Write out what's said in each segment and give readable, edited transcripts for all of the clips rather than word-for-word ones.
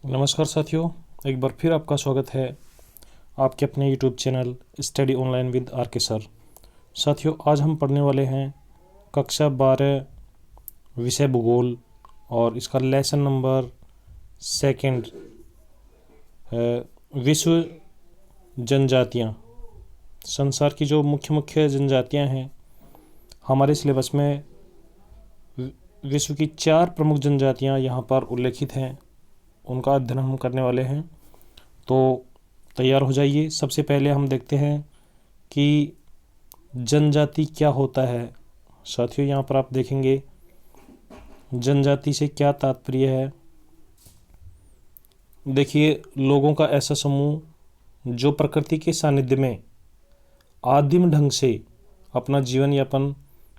नमस्कार साथियों, एक बार फिर आपका स्वागत है आपके अपने YouTube channel study online with R K sir. साथियों, आज हम पढ़ने वाले हैं कक्षा 12 विषय भूगोल और इसका लेसन नंबर 2 विश्व जनजातियाँ। संसार की जो मुख्य मुख्य जनजातियाँ हैं हमारे सिलेबस में विश्व की 4 प्रमुख जनजातियाँ यहाँ पर उल्लेखित हैं, उनका अध्ययन हम करने वाले हैं। तो तैयार हो जाइए। सबसे पहले हम देखते हैं कि जनजाति क्या होता है। साथियों, यहाँ पर आप देखेंगे जनजाति से क्या तात्पर्य है। देखिए, लोगों का ऐसा समूह जो प्रकृति के सानिध्य में आदिम ढंग से अपना जीवन यापन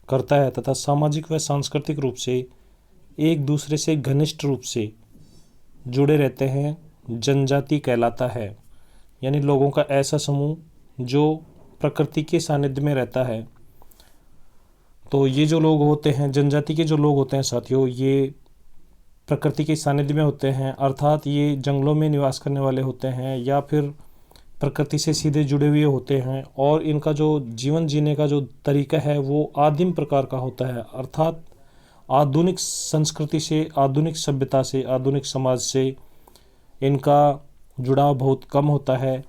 करता है तथा सामाजिक व सांस्कृतिक रूप से एक दूसरे से घनिष्ठ रूप से जुड़े रहते हैं, जनजाति कहलाता है। यानी लोगों का ऐसा समूह जो प्रकृति के सानिध्य में रहता है। तो ये जो लोग होते हैं, जनजाति के जो लोग होते हैं साथियों, ये प्रकृति के सानिध्य में होते हैं, अर्थात ये जंगलों में निवास करने वाले होते हैं या फिर प्रकृति से सीधे जुड़े हुए होते हैं। और इनका जो जीवन जीने का जो तरीका है वो आदिम प्रकार का होता है, अर्थात आधुनिक संस्कृति से, आधुनिक सभ्यता से, आधुनिक समाज से इनका जुड़ाव बहुत कम होता है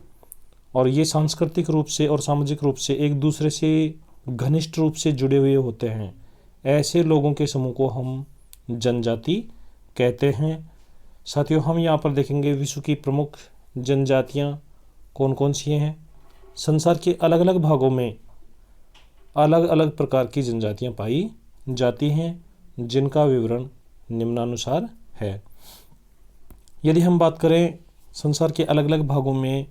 और ये सांस्कृतिक रूप से और सामाजिक रूप से एक दूसरे से घनिष्ठ रूप से जुड़े हुए होते हैं। ऐसे लोगों के समूह को हम जनजाति कहते हैं। साथियों, हम यहाँ पर देखेंगे विश्व की प्रमुख जनजातियाँ कौन कौन सी हैं। संसार के अलग अलग भागों में अलग अलग प्रकार की जनजातियाँ पाई जाती हैं, जिनका विवरण निम्नानुसार है। यदि हम बात करें, संसार के अलग अलग भागों में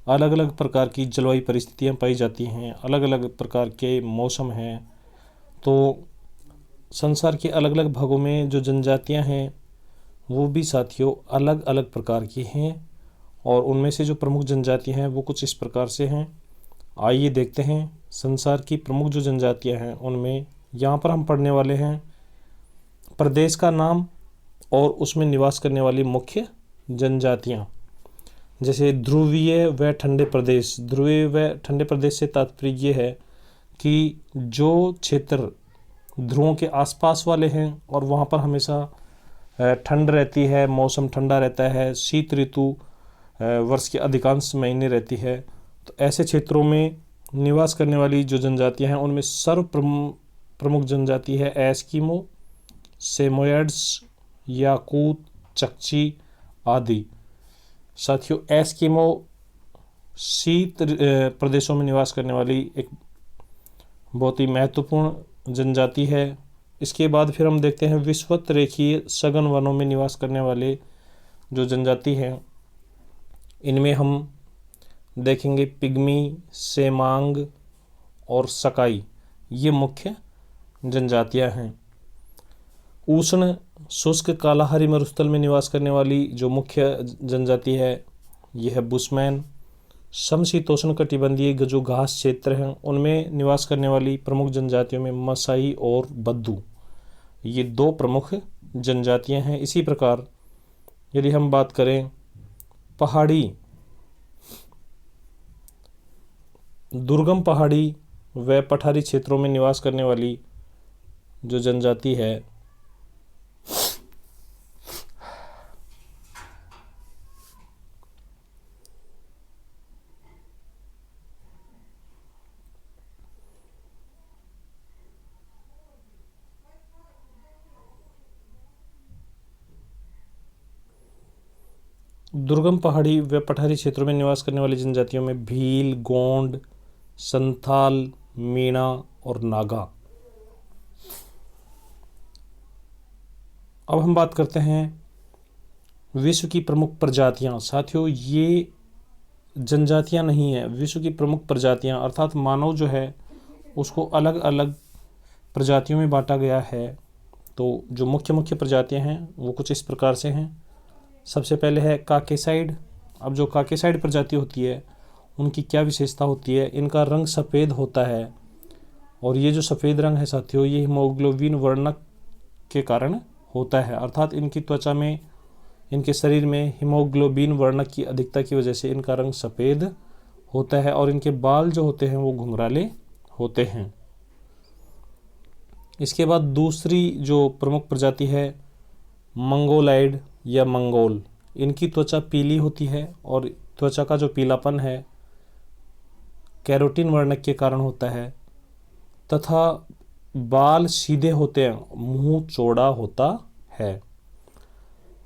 अलग अलग प्रकार की जलवायु परिस्थितियाँ पाई जाती हैं, अलग अलग प्रकार के मौसम हैं। तो संसार के अलग अलग भागों में जो जनजातियाँ हैं वो भी साथियों अलग अलग प्रकार की हैं और उनमें से जो प्रमुख जनजातियाँ हैं वो कुछ इस प्रकार से हैं। आइए देखते हैं संसार की प्रमुख जो जनजातियाँ हैं उनमें। यहाँ पर हम पढ़ने वाले हैं प्रदेश का नाम और उसमें निवास करने वाली मुख्य जनजातियाँ। जैसे ध्रुवीय व ठंडे प्रदेश। ध्रुवीय व ठंडे प्रदेश से तात्पर्य ये है कि जो क्षेत्र ध्रुवों के आसपास वाले हैं और वहाँ पर हमेशा ठंड रहती है, मौसम ठंडा रहता है, शीत ऋतु वर्ष के अधिकांश महीने रहती है। तो ऐसे क्षेत्रों में निवास करने वाली जो जनजातियाँ हैं उनमें सर्व प्रमुख जनजाति है एस्किमो, सेमोयड्स, याकूत, चकची आदि। साथियों, एस्किमो शीत प्रदेशों में निवास करने वाली एक बहुत ही महत्वपूर्ण जनजाति है। इसके बाद फिर हम देखते हैं विषुवत रेखीय सघन वनों में निवास करने वाले जो जनजाति हैं, इनमें हम देखेंगे पिग्मी, सेमांग और सकाई, ये मुख्य जनजातियां हैं। उष्ण शुष्क कालाहारी मरुस्थल में निवास करने वाली जो मुख्य जनजाति है यह है बुशमैन। समशीतोष्ण कटिबंधीय जो घास क्षेत्र हैं उनमें निवास करने वाली प्रमुख जनजातियों में मसाई और बद्दू, ये 2 प्रमुख जनजातियां हैं। इसी प्रकार यदि हम बात करें पहाड़ी, दुर्गम पहाड़ी व पठारी क्षेत्रों में निवास करने वाली जो जनजाति है दुर्गम पहाड़ी व पठारी क्षेत्रों में निवास करने वाली जनजातियों में भील, गोंड, संथाल, मीणा और नागा। अब हम बात करते हैं विश्व की प्रमुख प्रजातियां। साथियों, ये जनजातियां नहीं है, विश्व की प्रमुख प्रजातियां, अर्थात मानव जो है उसको अलग अलग प्रजातियों में बांटा गया है। तो जो मुख्य मुख्य प्रजातियां हैं वो कुछ इस प्रकार से हैं। सबसे पहले है काकेसाइड। अब जो काकेसाइड प्रजाति होती है उनकी क्या विशेषता होती है, इनका रंग सफ़ेद होता है और ये जो सफ़ेद रंग है साथियों ये हीमोग्लोबिन वर्णक के कारण होता है, अर्थात इनकी त्वचा में इनके शरीर में हीमोग्लोबिन वर्णक की अधिकता की वजह से इनका रंग सफ़ेद होता है और इनके बाल जो होते हैं वो घुंघराले होते हैं। इसके बाद दूसरी जो प्रमुख प्रजाति है मंगोलाइड या मंगोल, इनकी त्वचा पीली होती है और त्वचा का जो पीलापन है कैरोटीन वर्णक के कारण होता है तथा बाल सीधे होते हैं, मुंह चौड़ा होता है।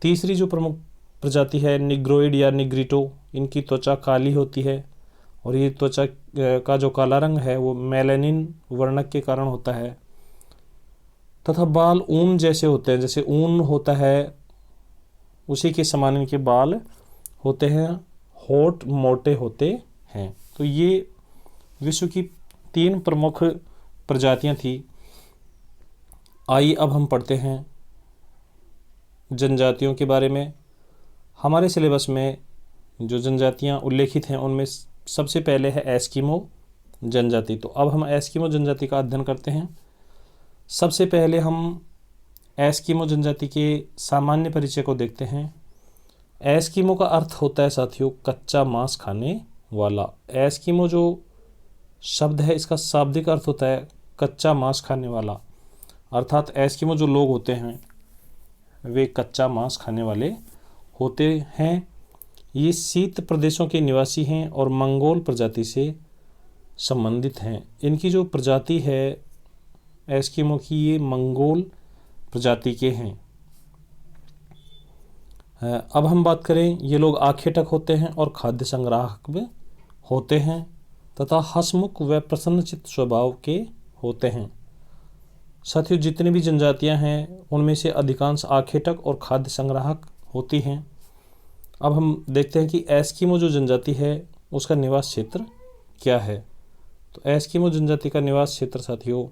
तीसरी जो प्रमुख प्रजाति है निग्रोइड या निग्रिटो, इनकी त्वचा काली होती है और ये त्वचा का जो काला रंग है वो मेलानिन वर्णक के कारण होता है तथा बाल ऊन जैसे होते हैं, जैसे ऊन होता है उसी के समान इनके बाल होते हैं, होठ मोटे होते हैं। तो ये विश्व की 3 प्रमुख प्रजातियां थी। आइए अब हम पढ़ते हैं जनजातियों के बारे में। हमारे सिलेबस में जो जनजातियां उल्लेखित हैं उनमें सबसे पहले है एस्किमो जनजाति। तो अब हम एस्किमो जनजाति का अध्ययन करते हैं। सबसे पहले हम एस्किमो जनजाति के सामान्य परिचय को देखते हैं। एस्किमो का अर्थ होता है साथियों कच्चा मांस खाने वाला। एस्किमो जो शब्द है इसका शाब्दिक अर्थ होता है कच्चा मांस खाने वाला, अर्थात एस्किमो जो लोग होते हैं वे कच्चा मांस खाने वाले होते हैं। ये शीत प्रदेशों के निवासी हैं और मंगोल प्रजाति से संबंधित हैं। इनकी जो प्रजाति है एस्किमो की, ये मंगोल प्रजाति के हैं। अब हम बात करें, ये लोग आखेटक होते हैं और खाद्य संग्राहक भी होते हैं तथा हंसमुख व प्रसन्नचित्त स्वभाव के होते हैं। साथियों जितनी भी जनजातियां हैं उनमें से अधिकांश आखेटक और खाद्य संग्राहक होती हैं। अब हम देखते हैं कि एस्किमो जो जनजाति है उसका निवास क्षेत्र क्या है। तो एस्किमो जनजाति का निवास क्षेत्र साथियों,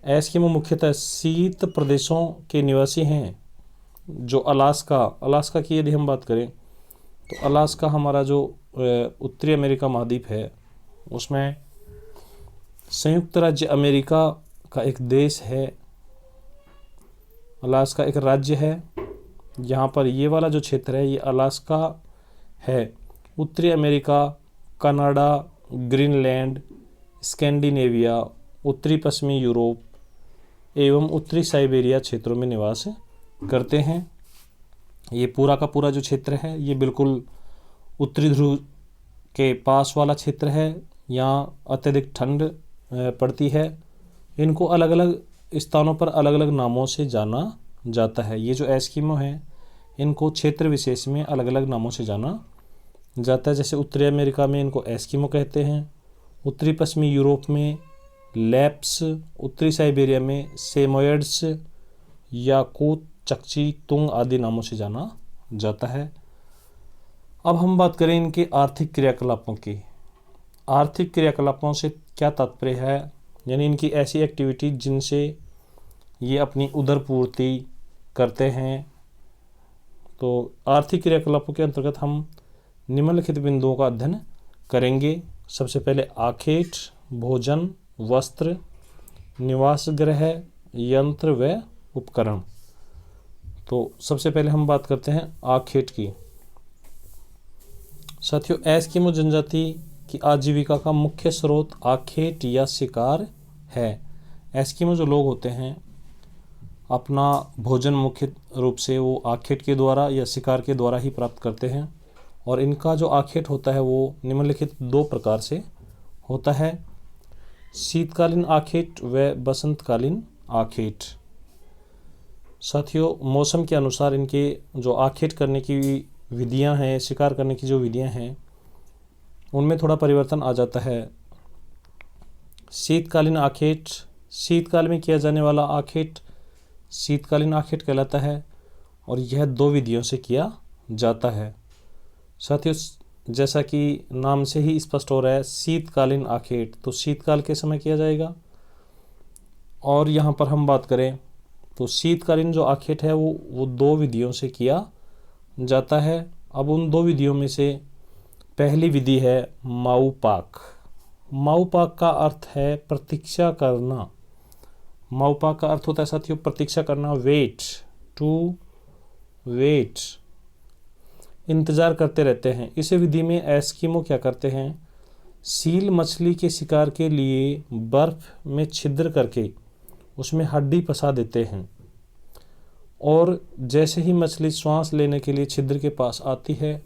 एस्किमो मुख्यतः शीत प्रदेशों के निवासी हैं। जो अलास्का की यदि हम बात करें तो अलास्का हमारा जो उत्तरी अमेरिका महाद्वीप है उसमें संयुक्त राज्य अमेरिका का एक देश है। अलास्का एक राज्य है। यहाँ पर ये वाला जो क्षेत्र है ये अलास्का है। उत्तरी अमेरिका, कनाडा, ग्रीनलैंड, स्कैंडिनेविया, उत्तरी पश्चिमी यूरोप एवं उत्तरी साइबेरिया क्षेत्रों में निवास करते हैं। ये पूरा का पूरा जो क्षेत्र है ये बिल्कुल उत्तरी ध्रुव के पास वाला क्षेत्र है। यहाँ अत्यधिक ठंड पड़ती है। इनको अलग अलग स्थानों पर अलग अलग नामों से जाना जाता है। ये जो एस्किमो है इनको क्षेत्र विशेष में अलग अलग नामों से जाना जाता है। जैसे उत्तरी अमेरिका में इनको एस्किमो कहते हैं, उत्तरी पश्चिमी यूरोप में लैप्स, उत्तरी साइबेरिया में सेमोयड्स, याकूत, चकची, तुंग आदि नामों से जाना जाता है। अब हम बात करें इनके आर्थिक क्रियाकलापों की। आर्थिक क्रियाकलापों से क्या तात्पर्य है, यानी इनकी ऐसी एक्टिविटी जिनसे ये अपनी उदरपूर्ति करते हैं। तो आर्थिक क्रियाकलापों के अंतर्गत हम निम्नलिखित बिंदुओं का अध्ययन करेंगे। सबसे पहले आखेट, भोजन, वस्त्र, निवास गृह, यंत्र व उपकरण। तो सबसे पहले हम बात करते हैं आखेट की। साथियों एस्किमो जनजाति की आजीविका का मुख्य स्रोत आखेट या शिकार है। एस्किमो जो लोग होते हैं अपना भोजन मुख्य रूप से वो आखेट के द्वारा या शिकार के द्वारा ही प्राप्त करते हैं और इनका जो आखेट होता है वो निम्नलिखित 2 प्रकार से होता है, शीतकालीन आखेट व बसंतकालीन आखेट। साथियों मौसम के अनुसार इनके जो आखेट करने की विधियां हैं, शिकार करने की जो विधियां हैं उनमें थोड़ा परिवर्तन आ जाता है। शीतकालीन आखेट, शीतकाल में किया जाने वाला आखेट शीतकालीन आखेट कहलाता है और यह 2 विधियों से किया जाता है। साथियों जैसा कि नाम से ही स्पष्ट हो रहा है शीतकालीन आखेट, तो शीतकाल के समय किया जाएगा। और यहाँ पर हम बात करें तो शीतकालीन जो आखेट है वो 2 विधियों से किया जाता है। अब उन 2 विधियों में से पहली विधि है माऊपाक। माऊपाक का अर्थ है प्रतीक्षा करना। माऊपाक का अर्थ होता है साथियों प्रतीक्षा करना, वेट, टू वेट, इंतज़ार करते रहते हैं। इस विधि में एस्किमो क्या करते हैं, सील मछली के शिकार के लिए बर्फ़ में छिद्र करके उसमें हड्डी फंसा देते हैं, और जैसे ही मछली श्वास लेने के लिए छिद्र के पास आती है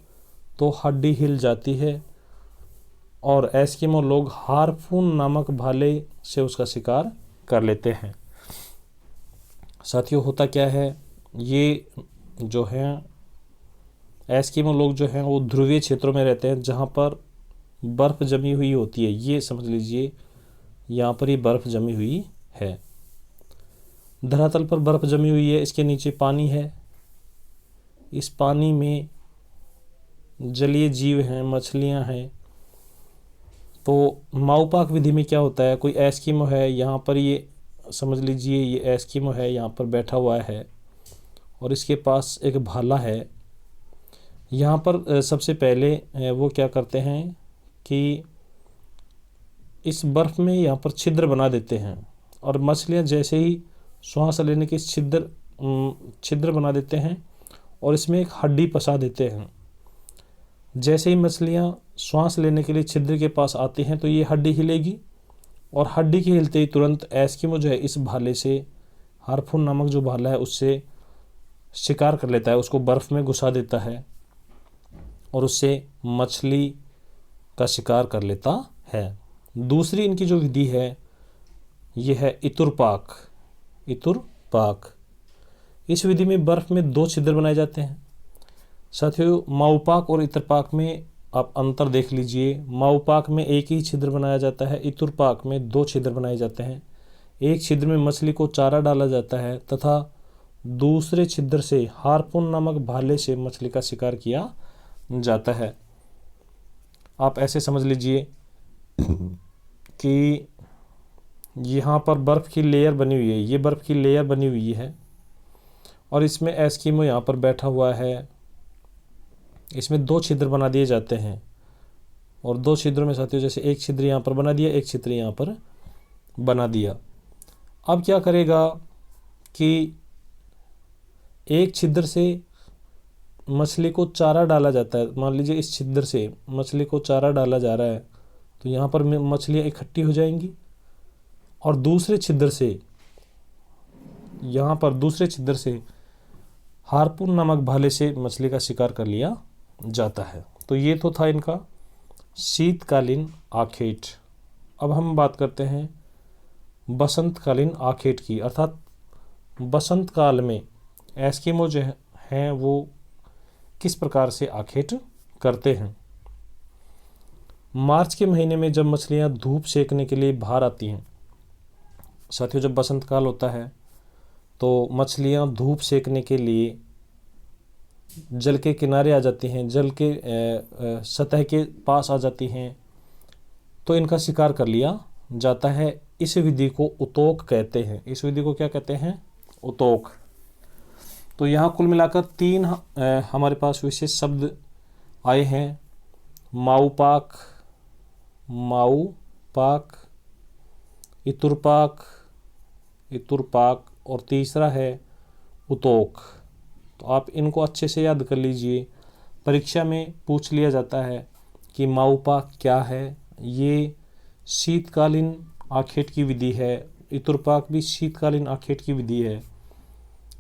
तो हड्डी हिल जाती है, और एस्किमो लोग हार्पून नामक भाले से उसका शिकार कर लेते हैं। साथियों, होता क्या है, ये जो है एस्किमो लोग जो हैं वो ध्रुवीय क्षेत्रों में रहते हैं जहाँ पर बर्फ़ जमी हुई होती है। ये समझ लीजिए यहाँ पर ये बर्फ़ जमी हुई है, धरातल पर बर्फ़ जमी हुई है, इसके नीचे पानी है, इस पानी में जलीय जीव हैं, मछलियाँ हैं। तो माउपाक विधि में क्या होता है, कोई एस्किमो है यहाँ पर, ये समझ लीजिए ये एस्किमो है यहाँ पर बैठा हुआ है और इसके पास एक भाला है। यहाँ पर सबसे पहले वो क्या करते हैं कि इस बर्फ़ में यहाँ पर छिद्र बना देते हैं, और मछलियाँ जैसे ही श्वास लेने के छिद्र बना देते हैं और इसमें एक हड्डी फंसा देते हैं। जैसे ही मछलियाँ श्वास लेने के लिए छिद्र के पास आती हैं तो ये हड्डी हिलेगी, और हड्डी के हिलते ही तुरंत एस्किमो जो है इस भाले से, हार्पून नामक जो भाला है उससे शिकार कर लेता है, उसको बर्फ़ में घुसा देता है और उससे मछली का शिकार कर लेता है। दूसरी इनकी जो विधि है ये है इतुरपाक। इतुरपाक, इस विधि में बर्फ़ में 2 छिद्र बनाए जाते हैं। साथियों, माउपाक और इतुरपाक में आप अंतर देख लीजिए। माउपाक में एक ही छिद्र बनाया जाता है, इतुरपाक में 2 छिद्र बनाए जाते हैं। एक छिद्र में मछली को चारा डाला जाता है तथा दूसरे छिद्र से हार्पून नामक भाले से मछली का शिकार किया जाता है। आप ऐसे समझ लीजिए कि यहाँ पर बर्फ़ की लेयर बनी हुई है, ये बर्फ़ की लेयर बनी हुई है और इसमें एस्किमो यहाँ पर बैठा हुआ है। इसमें 2 छिद्र बना दिए जाते हैं, और 2 छिद्रों में साथियों जैसे एक छिद्र यहाँ पर बना दिया, एक छिद्र यहाँ पर बना दिया। अब क्या करेगा कि एक छिद्र से मछली को चारा डाला जाता है। मान लीजिए इस छिद्र से मछली को चारा डाला जा रहा है तो यहाँ पर मछलियाँ इकट्ठी हो जाएंगी, और दूसरे छिद्र से हार्पून नामक भाले से मछली का शिकार कर लिया जाता है। तो ये तो था इनका शीतकालीन आखेट। अब हम बात करते हैं बसंतकालीन आखेट की, अर्थात बसंत काल में एस्किमो जो हैं वो किस प्रकार से आखेट करते हैं। मार्च के महीने में जब मछलियां धूप सेकने के लिए बाहर आती हैं, साथियों जब बसंत काल होता है तो मछलियां धूप सेकने के लिए जल के किनारे आ जाती हैं, जल के सतह के पास आ जाती हैं, तो इनका शिकार कर लिया जाता है। इस विधि को उतोक कहते हैं। इस विधि को क्या कहते हैं, उतोक। तो यहाँ कुल मिलाकर 3 हमारे पास विशेष शब्द आए हैं, माउपाक, इतुरपाक और तीसरा है उतोक। तो आप इनको अच्छे से याद कर लीजिए। परीक्षा में पूछ लिया जाता है कि माउपाक क्या है। ये शीतकालीन आखेट की विधि है, इतुरपाक भी शीतकालीन आखेट की विधि है।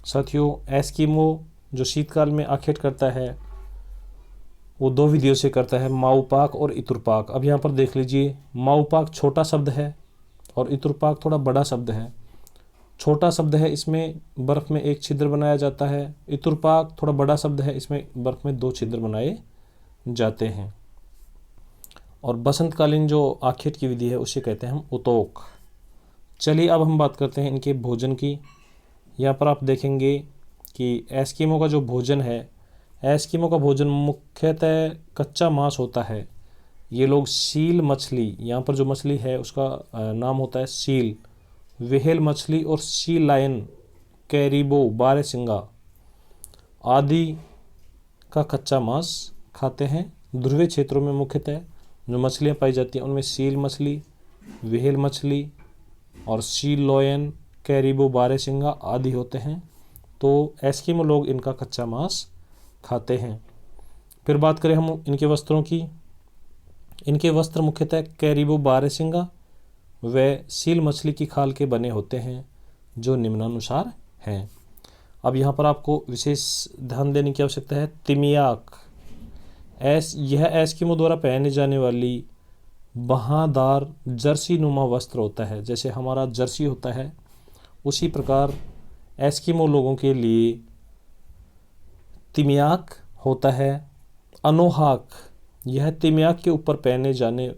साथियों, एस्किमो जो शीतकाल में आखेट करता है वो 2 विधियों से करता है, माउपाक और इतुरपाक। अब यहाँ पर देख लीजिए, माउपाक छोटा शब्द है और इतुरपाक थोड़ा बड़ा शब्द है। छोटा शब्द है, इसमें बर्फ़ में 1 छिद्र बनाया जाता है। इतुरपाक थोड़ा बड़ा शब्द है, इसमें बर्फ़ में 2 छिद्र बनाए जाते हैं। और बसंतकालीन जो आखेट की विधि है उसे कहते हैं हम उतोक। चलिए अब हम बात करते हैं इनके भोजन की। यहाँ पर आप देखेंगे कि एस्किमो का जो भोजन है, एस्किमो का भोजन मुख्यतः कच्चा मांस होता है। ये लोग सील मछली, यहाँ पर जो मछली है उसका नाम होता है सील, व्हेल मछली और सी लायन, कैरिबो, बारहसिंगा आदि का कच्चा मांस खाते हैं। ध्रुवीय क्षेत्रों में मुख्यतः जो मछलियाँ पाई जाती हैं उनमें सील मछली, व्हेल मछली और सी लायन, कैरिबो, बारहसिंगा आदि होते हैं। तो एस्किमो लोग इनका कच्चा मांस खाते हैं। फिर बात करें हम इनके वस्त्रों की। इनके वस्त्र मुख्यतः कैरिबो बारहसिंगा व सील मछली की खाल के बने होते हैं, जो निम्नानुसार हैं। अब यहाँ पर आपको विशेष ध्यान देने की आवश्यकता है। तिमियाक, यह एस्किमो द्वारा पहने जाने वाली बाहाँदार जर्सी नुमा वस्त्र होता है। जैसे हमारा जर्सी होता है, उसी प्रकार एस्किमो लोगों के लिए तिमियाक होता है। अनोहाक, यह तिमियाक के ऊपर पहने जाने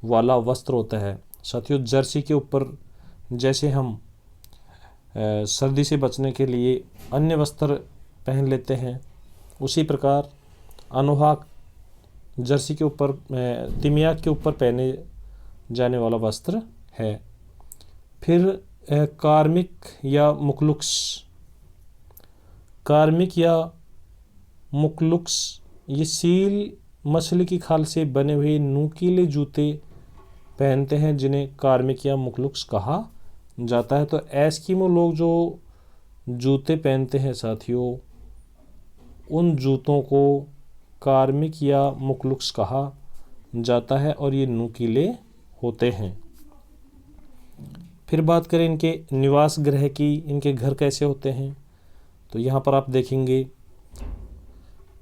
वाला वस्त्र होता है। साथियों, जर्सी के ऊपर जैसे हम सर्दी से बचने के लिए अन्य वस्त्र पहन लेते हैं, उसी प्रकार अनोहाक जर्सी के ऊपर, तिमियाक के ऊपर पहने जाने वाला वस्त्र है। फिर कार्मिक या मुकलुक्स। कार्मिक या मुकलुक्स ये सील मछली की खाल से बने हुए नुकीले जूते पहनते हैं, जिन्हें कार्मिक या मुकलुक्स कहा जाता है। तो एस्किमो लोग जो जूते पहनते हैं साथियों, उन जूतों को कार्मिक या मुकलुक्स कहा जाता है और ये नुकीले होते हैं। फिर बात करें इनके निवास गृह की, इनके घर कैसे होते हैं। तो यहाँ पर आप देखेंगे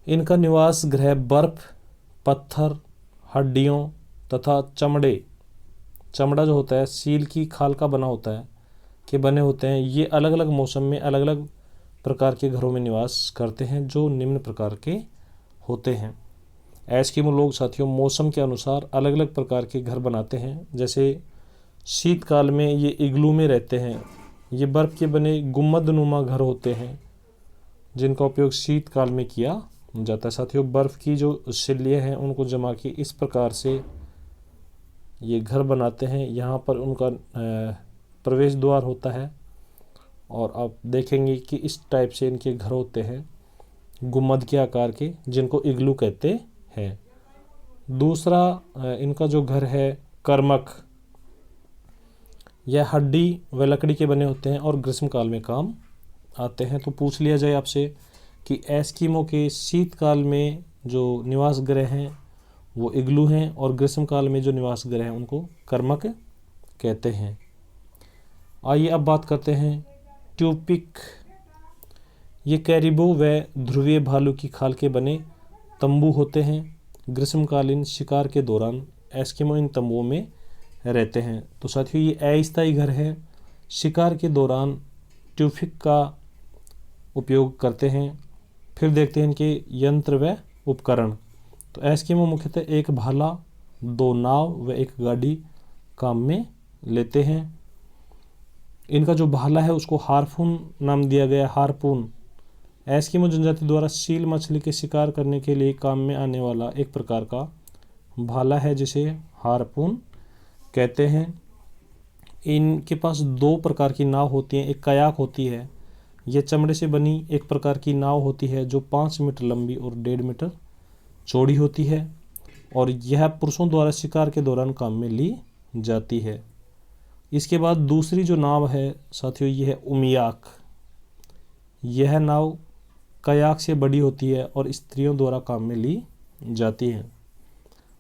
इनका निवास गृह बर्फ, पत्थर, हड्डियों तथा चमड़ा जो होता है सील की खाल का बना होता है, के बने होते हैं। ये अलग अलग मौसम में अलग अलग प्रकार के घरों में निवास करते हैं, जो निम्न प्रकार के होते हैं। एस्किमो लोग साथियों मौसम के अनुसार अलग अलग प्रकार के घर बनाते हैं। जैसे शीतकाल में ये इग्लू में रहते हैं। ये बर्फ़ के बने गुम्मदनुमा घर होते हैं, जिनका उपयोग शीतकाल में किया जाता है। साथियों, बर्फ़ की जो सिल्लियाँ हैं उनको जमा के इस प्रकार से ये घर बनाते हैं। यहाँ पर उनका प्रवेश द्वार होता है और आप देखेंगे कि इस टाइप से इनके घर होते हैं, गुम्मद के आकार के, जिनको इग्लू कहते हैं। दूसरा इनका जो घर है कर्मक, यह हड्डी व लकड़ी के बने होते हैं और ग्रीष्मकाल में काम आते हैं। तो पूछ लिया जाए आपसे कि एस्किमो के शीतकाल में जो निवास गृह हैं वो इग्लू हैं और ग्रीष्मकाल में जो निवास गृह हैं उनको कर्मक कहते हैं। आइए अब बात करते हैं ट्यूपिक। ये कैरिबो व ध्रुवीय भालू की खाल के बने तंबू होते हैं। ग्रीष्मकालीन शिकार के दौरान एस्किमो इन तंबुओं में रहते हैं। तो साथियों, ये अस्थायी घर है। शिकार के दौरान ट्यूपिक का उपयोग करते हैं। फिर देखते हैं इनके यंत्र व उपकरण। तो एस्किमो मुख्यतः एक भाला, 2 नाव व एक गाड़ी काम में लेते हैं। इनका जो भाला है उसको हार्पून नाम दिया गया। हार्पून एस्किमो जनजाति द्वारा सील मछली के शिकार करने के लिए काम में आने वाला एक प्रकार का भाला है, जिसे हार्पून कहते हैं। इनके पास 2 प्रकार की नाव होती हैं। एक कयाक होती है, यह चमड़े से बनी एक प्रकार की नाव होती है जो 5 मीटर लंबी और 1.5 मीटर चौड़ी होती है और यह पुरुषों द्वारा शिकार के दौरान काम में ली जाती है। इसके बाद दूसरी जो नाव है साथियों, यह है उमियाक। यह नाव कयाक से बड़ी होती है और स्त्रियों द्वारा काम में ली जाती है।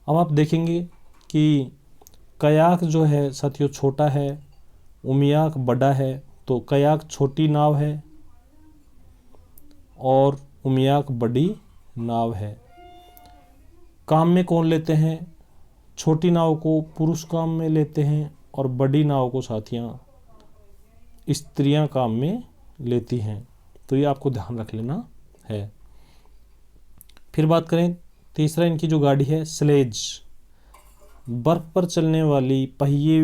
अब आप देखेंगे कि कयाक जो है साथियों छोटा है, उमियाक बड़ा है। तो कयाक छोटी नाव है और उमियाक बड़ी नाव है। काम में कौन लेते हैं? छोटी नाव को पुरुष काम में लेते हैं और बड़ी नाव को साथियाँ स्त्रियां काम में लेती हैं। तो ये आपको ध्यान रख लेना है। फिर बात करें तीसरा, इनकी जो गाड़ी है स्लेज, बर्फ पर चलने वाली पहिए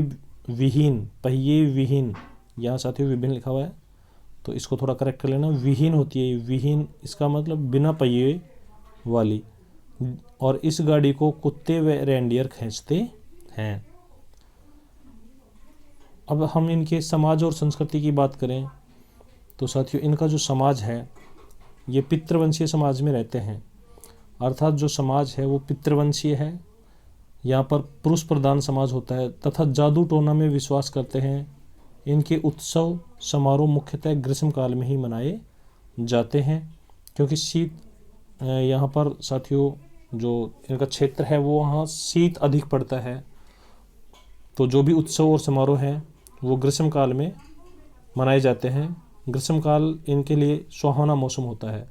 विहीन, यहाँ साथियों विभिन्न लिखा हुआ है तो इसको थोड़ा करेक्ट कर लेना। विहीन होती है, विहीन इसका मतलब बिना पहिए वाली। और इस गाड़ी को कुत्ते व रेंडियर खींचते हैं। अब हम इनके समाज और संस्कृति की बात करें तो साथियों इनका जो समाज है ये पितृवंशीय समाज में रहते हैं। अर्थात जो समाज है वो पितृवंशीय है। यहाँ पर पुरुष प्रधान समाज होता है तथा जादू टोना में विश्वास करते हैं। इनके उत्सव समारोह मुख्यतः ग्रीष्मकाल में ही मनाए जाते हैं, क्योंकि शीत यहाँ पर साथियों जो इनका क्षेत्र है वो वहाँ शीत अधिक पड़ता है, तो जो भी उत्सव और समारोह हैं वो ग्रीष्मकाल में मनाए जाते हैं। ग्रीष्मकाल इनके लिए सुहावना मौसम होता है।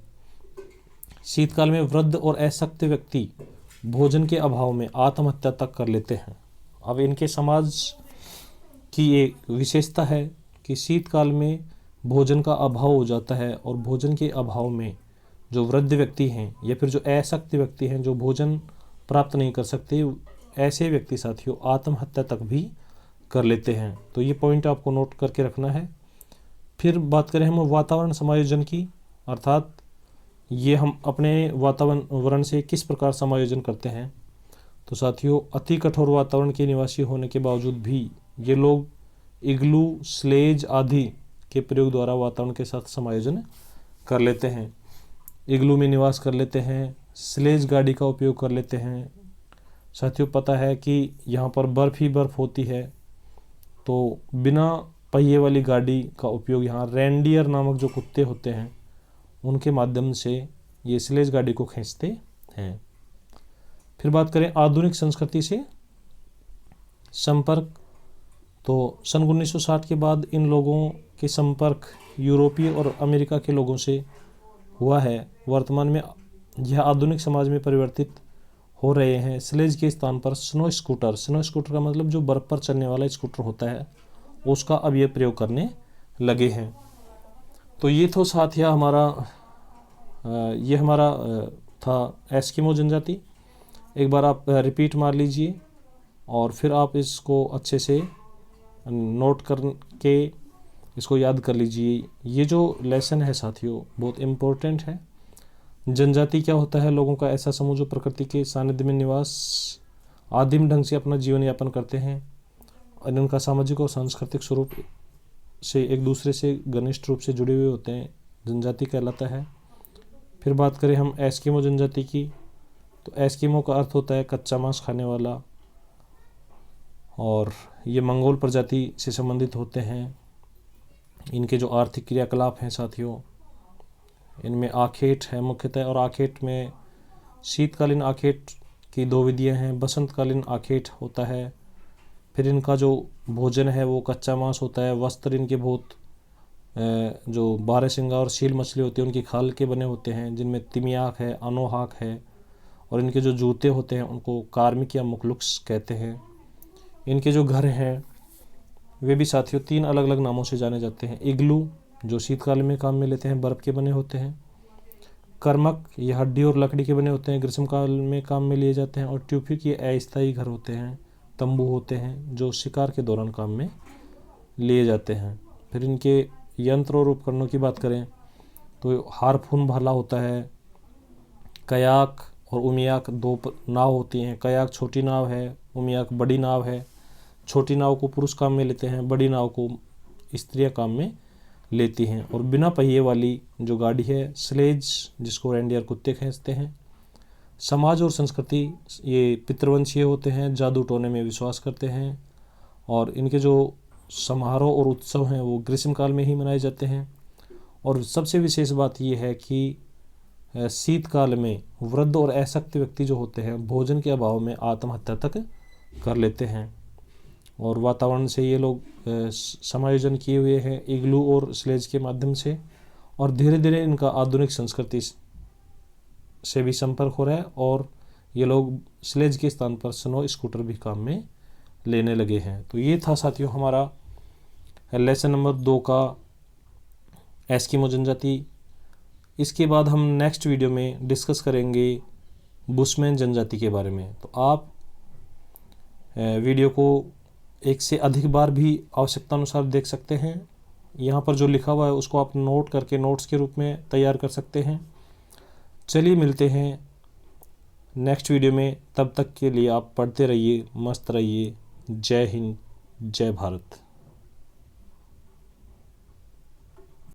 शीतकाल में वृद्ध और अशक्त व्यक्ति भोजन के अभाव में आत्महत्या तक कर लेते हैं। अब इनके समाज की एक विशेषता है कि शीतकाल में भोजन का अभाव हो जाता है, और भोजन के अभाव में जो वृद्ध व्यक्ति हैं या फिर जो अशक्त व्यक्ति हैं जो भोजन प्राप्त नहीं कर सकते, ऐसे व्यक्ति साथियों आत्महत्या तक भी कर लेते हैं। तो ये पॉइंट आपको नोट करके रखना है। फिर बात करें हम वातावरण समायोजन की, अर्थात ये हम अपने वातावरण से किस प्रकार समायोजन करते हैं। तो साथियों अति कठोर वातावरण के निवासी होने के बावजूद भी ये लोग इग्लू, स्लेज आदि के प्रयोग द्वारा वातावरण के साथ समायोजन कर लेते हैं। इग्लू में निवास कर लेते हैं, स्लेज गाड़ी का उपयोग कर लेते हैं। साथियों पता है कि यहाँ पर बर्फ़ ही बर्फ़ होती है, तो बिना पहिए वाली गाड़ी का उपयोग यहाँ रेंडियर नामक जो कुत्ते होते हैं उनके माध्यम से ये स्लेज गाड़ी को खींचते हैं। फिर बात करें आधुनिक संस्कृति से संपर्क, तो सन 1960 के बाद इन लोगों के संपर्क यूरोपीय और अमेरिका के लोगों से हुआ है। वर्तमान में यह आधुनिक समाज में परिवर्तित हो रहे हैं। स्लेज के स्थान पर स्नो स्कूटर का मतलब जो बर्फ़ पर चलने वाला स्कूटर होता है उसका अब ये प्रयोग करने लगे हैं। तो ये तो साथिया हमारा था एस्किमो जनजाति। एक बार आप रिपीट मार लीजिए और फिर आप इसको अच्छे से नोट करके इसको याद कर लीजिए। ये जो लेसन है साथियों बहुत इम्पोर्टेंट है। जनजाति क्या होता है? लोगों का ऐसा समूह जो प्रकृति के सानिध्य में निवास आदिम ढंग से अपना जीवन यापन करते हैं और उनका सामाजिक और सांस्कृतिक स्वरूप से एक दूसरे से घनिष्ठ रूप से जुड़े हुए होते हैं, जनजाति कहलाता है। फिर बात करें हम एस्किमो जनजाति की, तो एस्किमो का अर्थ होता है कच्चा मांस खाने वाला, और ये मंगोल प्रजाति से संबंधित होते हैं। इनके जो आर्थिक क्रियाकलाप हैं साथियों, इनमें आखेट है मुख्यतः, और आखेट में शीतकालीन आखेट की दो विधियां हैं। बसंतकालीन आखेट होता है। फिर इनका जो भोजन है वो कच्चा मांस होता है। वस्त्र इनके बहुत जो बारहसिंगा और सील मछली होती है उनकी खाल के बने होते हैं, जिनमें तिमियाक है, अनोहाक है, और इनके जो जूते होते हैं उनको कार्मिक या मुखलुक्स कहते हैं। इनके जो घर हैं वे भी साथियों 3 अलग अलग नामों से जाने जाते हैं। इग्लू जो शीतकाल में काम में लेते हैं, बर्फ़ के बने होते हैं। कर्मक ये हड्डी और लकड़ी के बने होते हैं, ग्रीष्मकाल में काम में लिए जाते हैं। और ट्यूफिक ये अस्थायी घर होते हैं, तंबू होते हैं जो शिकार के दौरान काम में लिए जाते हैं। फिर इनके यंत्र और उपकरणों की बात करें तो हारपून भाला होता है, कयाक और उमियाक 2 नाव होती हैं। कयाक छोटी नाव है, उमियाक बड़ी नाव है। छोटी नाव को पुरुष काम में लेते हैं, बड़ी नाव को स्त्रियां काम में लेती हैं। और बिना पहिए वाली जो गाड़ी है स्लेज, जिसको रेंडियर कुत्ते खींचते हैं। समाज और संस्कृति ये पितृवंशीय होते हैं, जादू टोने में विश्वास करते हैं, और इनके जो समारोह और उत्सव हैं वो ग्रीष्मकाल में ही मनाए जाते हैं। और सबसे विशेष बात ये है कि शीतकाल में वृद्ध और अशक्त व्यक्ति जो होते हैं भोजन के अभाव में आत्महत्या तक कर लेते हैं। और वातावरण से ये लोग समायोजन किए हुए हैं इग्लू और स्लेज के माध्यम से, और धीरे धीरे इनका आधुनिक संस्कृति से भी संपर्क हो रहा है, और ये लोग स्लेज के स्थान पर स्नो स्कूटर भी काम में लेने लगे हैं। तो ये था साथियों हमारा लेसन नंबर 2 का एस्किमो जनजाति। इसके बाद हम नेक्स्ट वीडियो में डिस्कस करेंगे बुशमैन जनजाति के बारे में। तो आप वीडियो को 1 से अधिक बार भी आवश्यकता अनुसार देख सकते हैं। यहाँ पर जो लिखा हुआ है उसको आप नोट करके नोट्स के रूप में तैयार कर सकते हैं। चलिए मिलते हैं नेक्स्ट वीडियो में, तब तक के लिए आप पढ़ते रहिए, मस्त रहिए। जय हिंद, जय भारत।